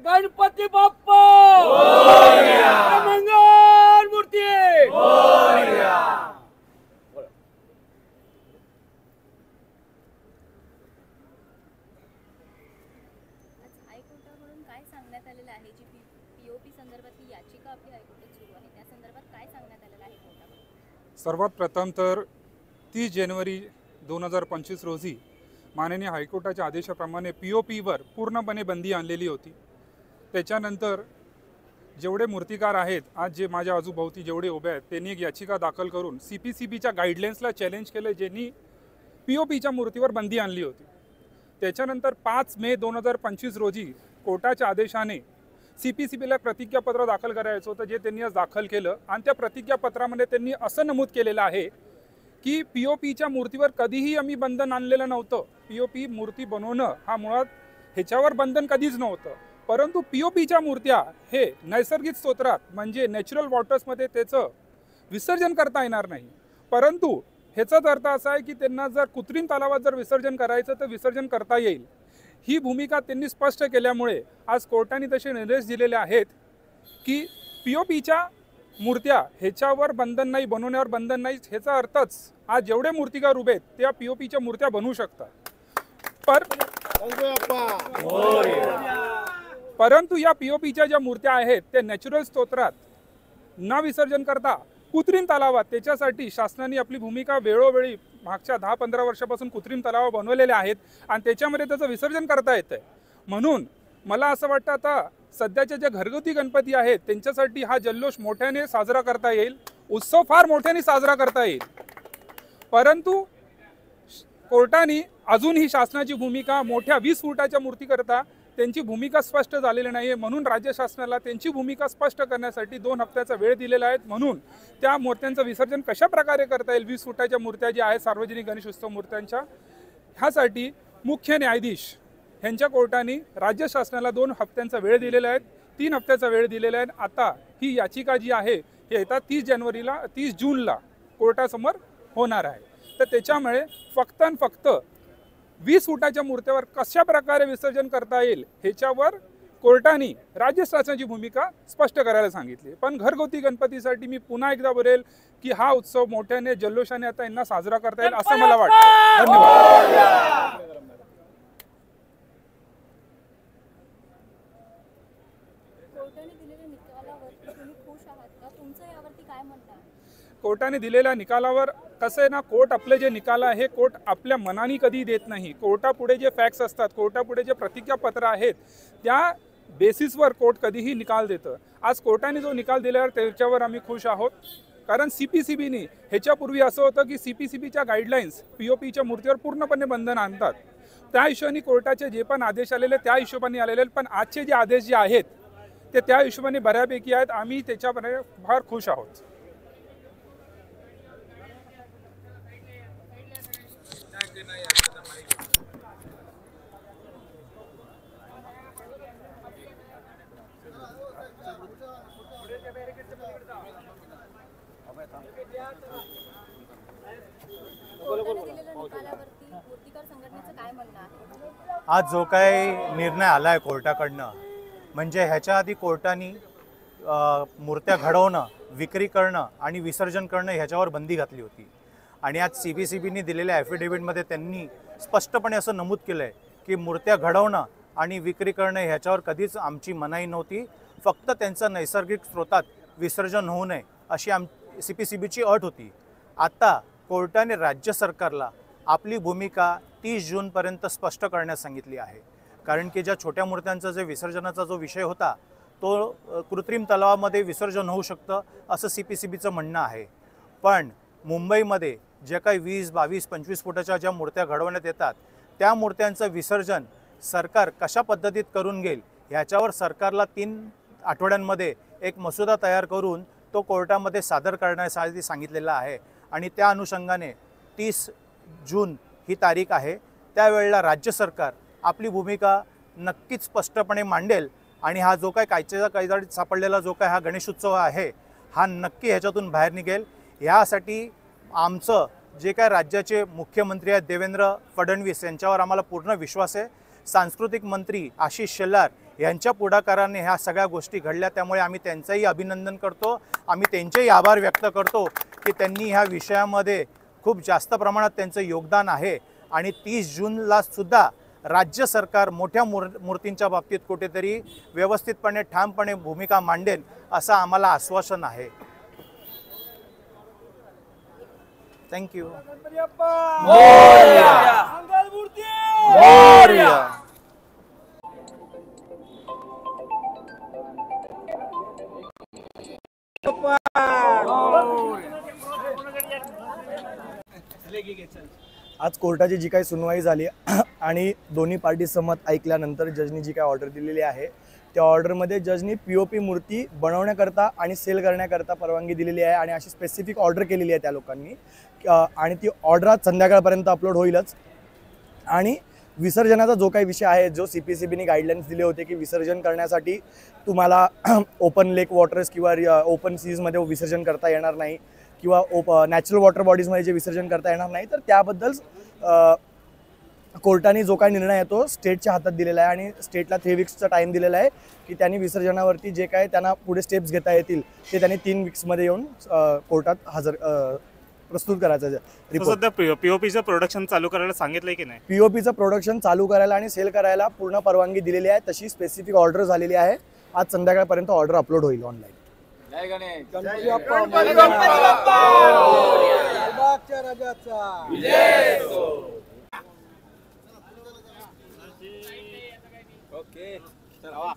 गणपती बाप्पा मोरया, मंगल मूर्ती मोरया। हायकोर्टाकडून काय सांगण्यात आलेलं आहे? जी पीओपी संदर्भातली याचिका आपली हायकोर्टात सुरू आहे त्या संदर्भात काय सांगण्यात आलेलं आहे कोर्टाकडून? सर्वात प्रथम तर 30 जानेवारी 2025 रोजी माननीय हायकोर्टाच्या आदेशाप्रमाणे POPवर पूर्णपणे बंदी आणलेली होती। त्याच्यानंतर जेवढे मूर्तिकार आहेत आज जे माझ्या आजूभोवती जेवढे उभे आहेत त्यांनी एक याचिका दाखल करून CPCBच्या गाईडलाईन्सला चॅलेंज केलं, ज्यांनी POPच्या मूर्तीवर बंदी आणली होती। त्याच्यानंतर 5 मे 2025 रोजी कोर्टाच्या आदेशाने CPCBला प्रतिज्ञापत्र दाखल करायचं होतं, जे त्यांनी आज दाखल केलं। आणि त्या प्रतिज्ञापत्रामध्ये त्यांनी असं नमूद केलेलं आहे की POPच्या मूर्तीवर कधीही आम्ही बंधन आणलेलं नव्हतं। POP मूर्ती बनवणं हा मुळात ह्याच्यावर बंधन कधीच नव्हतं, परंतु POPच्या मूर्त्या हे नैसर्गिक स्तोत्रात म्हणजे नॅचरल वॉटर्समध्ये त्याचं विसर्जन करता येणार नाही। परंतु ह्याचाच अर्थ असा आहे की त्यांना जर कृत्रिम तलावात जर विसर्जन करायचं तर विसर्जन करता येईल। ही भूमिका त्यांनी स्पष्ट केल्यामुळे आज कोर्टाने तसे निर्देश दिलेले आहेत की POPच्या मूर्त्या ह्याच्यावर बंधन नाही, बनवण्यावर बंधन नाही। ह्याचा अर्थच आज जेवढे मूर्तिकार उभे आहेत त्या POPच्या मूर्त्या बनवू शकतात। परंतु या POPच्या ज्या मूर्त्या आहेत त्या नॅचरल स्तोत्रात न विसर्जन करता कृत्रिम तलावात, त्याच्यासाठी शासनाने आपली भूमिका वेळोवेळी मागच्या 10-15 वर्षापासून कृत्रिम तलाव बनवलेले आहेत आणि त्याच्यामध्ये त्याचं विसर्जन करता येतं। म्हणून मला असं वाटतं आता सध्याचे जे घरगुती गणपती आहेत त्यांच्यासाठी हा जल्लोष मोठ्याने साजरा करता येईल, उत्सव फार मोठ्याने साजरा करता येईल। परंतु कोर्टाने अजूनही शासनाची भूमिका मोठ्या 20 फुटाच्या मूर्ती करता त्यांची भूमिका स्पष्ट झालेली नाही आहे। म्हणून राज्य शासनाला त्यांची भूमिका स्पष्ट करण्यासाठी 2 हप्त्याचा वेळ दिलेला आहे। म्हणून त्या मूर्त्यांचं विसर्जन कशा प्रकारे करता येईल, 20 फुटाच्या मूर्त्या ज्या आहेत सार्वजनिक गणेश उत्सव मूर्त्यांच्या, ह्यासाठी मुख्य न्यायाधीश ह्यांच्या कोर्टाने राज्य शासनाला 2 हप्त्यांचा वेळ दिलेला आहे, 3 हप्त्याचा वेळ दिलेला आहे। आता ही याचिका जी आहे हे येतात 30 जूनला कोर्टासमोर होणार आहे। तर त्याच्यामुळे फक्त आणि फक्त 20 फुटाच्या मूर्त्यावर कशा प्रकारे विसर्जन करता येईल ह्याच्यावर कोर्टाने राज्य शासनाची भूमिका स्पष्ट करायला सांगितली। पण घरगुती गणपतीसाठी मी पुन्हा एकदा बोलेल की हा उत्सव मोठ्याने जल्लोषाने आता यांना साजरा करता येईल असं मला वाटतं। धन्यवाद। कोर्टाने दिलेल्या निकालावर कसं आहे ना, कोर्ट आपले जे निकाल आहे कोर्ट आपल्या मनाने कधी देत नाही। कोर्टापुढे जे फॅक्ट्स असतात, कोर्टापुढे जे प्रतिज्ञापत्र आहेत त्या बेसिसवर कोर्ट कधीही निकाल देतं। आज कोर्टाने जो निकाल दिल्यावर त्याच्यावर आम्ही खुश आहोत, कारण CPCBने ह्याच्यापूर्वी असं होतं की CPCBच्या गाईडलाईन्स POPच्या मूर्तीवर पूर्णपणे बंधन आणतात। त्या हिशोबाने कोर्टाचे जे पण आदेश आलेले त्या हिशोबाने आलेले, पण आजचे जे आदेश जे आहेत ते त्या हिशोबाने बऱ्यापैकी आहेत। आम्ही त्याच्यावर फार खुश आहोत। आज जो काही निर्णय आला आहे कोर्टाकडनं, म्हणजे ह्याच्या आधी कोर्टाने मूर्त्या घडवणं, विक्री करणं आणि विसर्जन करणं ह्याच्यावर बंदी घातली होती। आणि आज CPCBने दिलेल्या ॲफिडेव्हिटमध्ये त्यांनी स्पष्टपणे असं नमूद केलं आहे की मूर्त्या घडवणं आणि विक्री करणं ह्याच्यावर कधीच आमची मनाई नव्हती, फक्त त्यांचं नैसर्गिक स्रोतात विसर्जन होऊ नये अशी CPCBची अट होती। आता कोर्टाने राज्य सरकारला आपली भूमिका 30 जूनपर्यंत स्पष्ट करण्यास सांगितली आहे, कारण की ज्या छोट्या मूर्त्यांचा जे विसर्जनाचा जो विषय होता तो कृत्रिम तलावामध्ये विसर्जन होऊ शकतं असं CPCBचं म्हणणं आहे। पण मुंबईमध्ये जे काही 20, 22, 25 फुटाच्या ज्या मूर्त्या घडवण्यात येतात त्या मूर्त्यांचं विसर्जन सरकार कशा पद्धतीत करून घेईल ह्याच्यावर सरकारला 3 आठवड्यांमध्ये एक मसुदा तयार करून तो कोर्टामध्ये सादर करण्यासाठी सांगितलेला आहे। आणि त्या अनुषंगाने 30 जून ही तारीख आहे, त्यावेळेला राज्य सरकार आपली भूमिका नक्कीच स्पष्टपणे मांडेल आणि हा जो काही कायद्याच्या कैदाडीत सापडलेला जो काही हा गणेशोत्सव आहे हा नक्की ह्याच्यातून बाहेर निघेल। यासाठी आमचं जे काय राज्याचे मुख्यमंत्री आहेत देवेंद्र फडणवीस यांच्यावर आम्हाला पूर्ण विश्वास आहे। सांस्कृतिक मंत्री आशिष शेलार यांच्या पुढाकाराने ह्या सगळ्या गोष्टी घडल्या, त्यामुळे आम्ही त्यांचंही अभिनंदन करतो. आम्ही त्यांचेही आभार व्यक्त करतो की त्यांनी ह्या विषयामध्ये खूप जास्त प्रमाणात त्यांचं योगदान आहे. आणि 30 जूनला सुद्धा राज्य सरकार मोठ्या मूर्तींच्या बाबतीत कुठेतरी व्यवस्थितपणे ठामपणे भूमिका मांडेल असं आम्हाला आश्वासन आहे. थँक्यू. गणपती बाप्पा मोरया. मंगलमूर्ती मोरया. आज कोर्टाची जी काही सुनवाई झाली आणि दोन्ही पार्टी सहमत ऐकल्यानंतर जजनी जी काही ऑर्डर दिलेली आहे त्या ऑर्डरमध्ये जजनी POP मूर्ती बनवण्याकरता आणि सेल करण्याकरता परवानगी दिलेली आहे आणि अशी स्पेसिफिक ऑर्डर केलेली आहे त्या लोकांनी आणि ती ऑर्डर आज संध्याकाळपर्यंत अपलोड होईलच. आणि विसर्जनाचा जो काही विषय आहे, जो CPCBने गाईडलाईन्स दिले होते की विसर्जन करण्यासाठी तुम्हाला ओपन लेक वॉटर्स किंवा ओपन सीजमध्ये विसर्जन करता येणार नाही किंवा नॅचरल वॉटर बॉडीजमध्ये जे विसर्जन करता येणार नाही, तर त्याबद्दल कोर्टाने जो काही निर्णय आहे तो स्टेटच्या हातात दिलेला आहे आणि स्टेटला 3 वीक्सचा टाईम दिलेला आहे की त्यांनी विसर्जनावरती जे काय त्यांना पुढे स्टेप्स घेता येतील ते त्यांनी 3 वीक्समध्ये येऊन कोर्टात प्रस्तुत करायचं रिपोर्ट. सध्या POPचं प्रोडक्शन चालू करायला सांगितलंय की नाही? POPचं प्रोडक्शन चालू करायला आणि सेल करायला पूर्ण परवानगी दिलेली आहे. तशी स्पेसिफिक ऑर्डर झालेली आहे. आज संध्याकाळपर्यंत ऑर्डर अपलोड होईल ऑनलाईन. जय गणेश. गणपती बाप्पा मोरया. लालबागच्या राजाचा विजय असो. ओके चला.